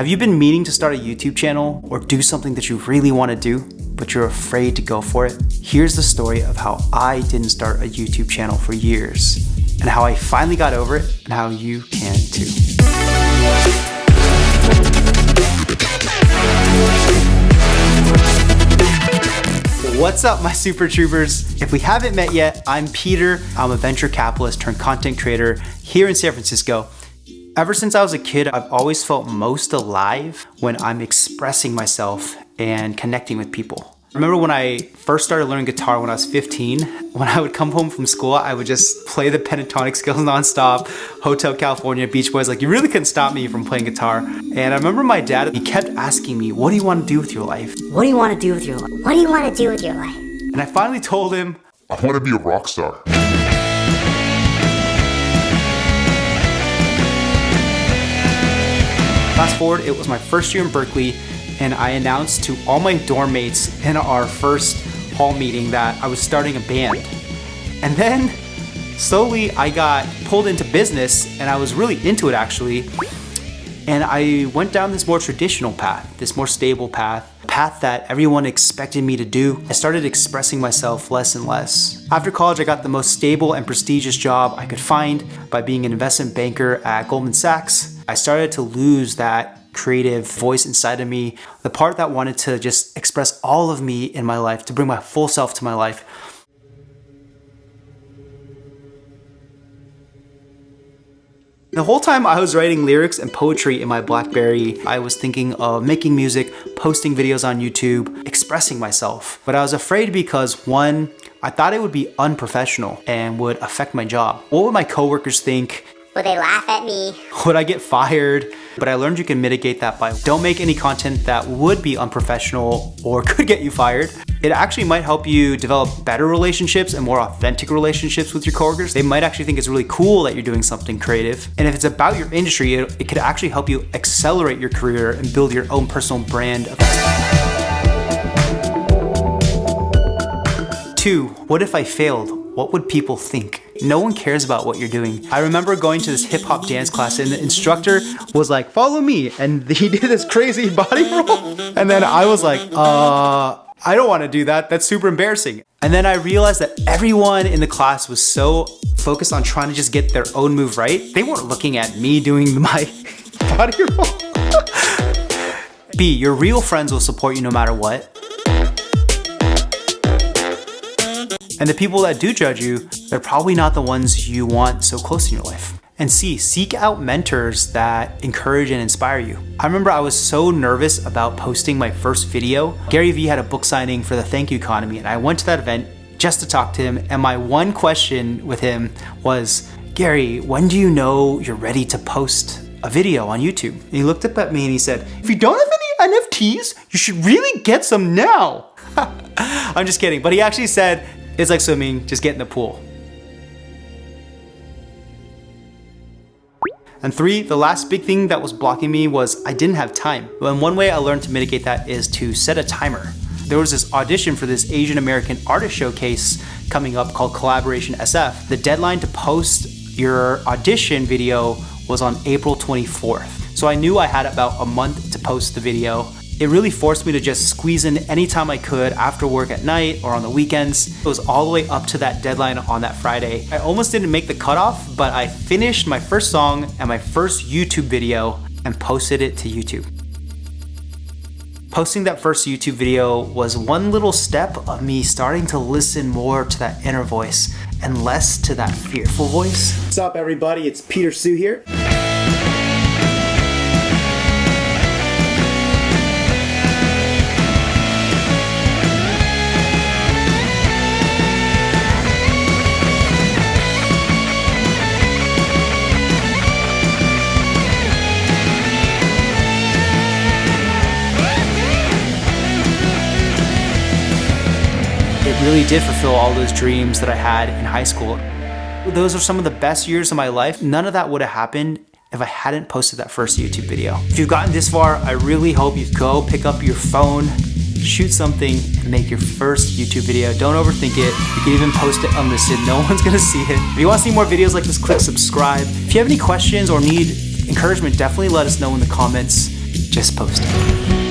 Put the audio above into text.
Have you been meaning to start a YouTube channel or do something that you really want to do, but you're afraid to go for it? Here's the story of how I didn't start a YouTube channel for years and how I finally got over it and how you can too. What's up, my super troopers? If we haven't met yet, I'm Peter. I'm a venture capitalist turned content creator here in San Francisco. Ever since I was a kid, I've always felt most alive when I'm expressing myself and connecting with people. I remember when I first started learning guitar when I was 15, when I would come home from school, I would just play the pentatonic scales nonstop, Hotel California, Beach Boys, like you really couldn't stop me from playing guitar. And I remember my dad, he kept asking me, what do you want to do with your life? What do you want to do with your life? What do you want to do with your life? And I finally told him, I want to be a rock star. Fast forward, it was my first year in Berkeley, and I announced to all my dorm mates in our first hall meeting that I was starting a band. And then slowly I got pulled into business, and I was really into it actually. And I went down this more traditional path, this more stable path, a path that everyone expected me to do. I started expressing myself less and less. After college, I got the most stable and prestigious job I could find by being an investment banker at Goldman Sachs. I started to lose that creative voice inside of me, the part that wanted to just express all of me in my life, to bring my full self to my life. The whole time I was writing lyrics and poetry in my BlackBerry, I was thinking of making music, posting videos on YouTube, expressing myself. But I was afraid because one, I thought it would be unprofessional and would affect my job. What would my coworkers think? Would they laugh at me? Would I get fired? But I learned you can mitigate that by don't make any content that would be unprofessional or could get you fired. It actually might help you develop better relationships and more authentic relationships with your coworkers. They might actually think it's really cool that you're doing something creative. And if it's about your industry, it could actually help you accelerate your career and build your own personal brand of excellence. 2, what if I failed? What would people think? No one cares about what you're doing. I remember going to this hip hop dance class and the instructor was like, follow me. And he did this crazy body roll. And then I was like, I don't want to do that. That's super embarrassing. And then I realized that everyone in the class was so focused on trying to just get their own move right. They weren't looking at me doing my body roll. B, your real friends will support you no matter what. And the people that do judge you, they're probably not the ones you want so close in your life. And C, seek out mentors that encourage and inspire you. I remember I was so nervous about posting my first video. Gary Vee had a book signing for the Thank You Economy, and I went to that event just to talk to him. And my one question with him was, Gary, when do you know you're ready to post a video on YouTube? And he looked up at me and he said, if you don't have any NFTs, you should really get some now. I'm just kidding, but he actually said, it's like swimming, just get in the pool. And 3, the last big thing that was blocking me was I didn't have time. And one way I learned to mitigate that is to set a timer. There was this audition for this Asian American artist showcase coming up called Collaboration SF. The deadline to post your audition video was on April 24th. So I knew I had about a month to post the video. It really forced me to just squeeze in anytime I could after work at night or on the weekends. It was all the way up to that deadline on that Friday. I almost didn't make the cutoff, but I finished my first song and my first YouTube video and posted it to YouTube. Posting that first YouTube video was one little step of me starting to listen more to that inner voice and less to that fearful voice. What's up, everybody? It's Peter Sue here. It really did fulfill all those dreams that I had in high school. Those are some of the best years of my life. None of that would have happened if I hadn't posted that first YouTube video. If you've gotten this far, I really hope you go pick up your phone, shoot something, and make your first YouTube video. Don't overthink it. You can even post it unlisted. No one's gonna see it. If you want to see more videos like this, click subscribe. If you have any questions or need encouragement, definitely let us know in the comments. just posted.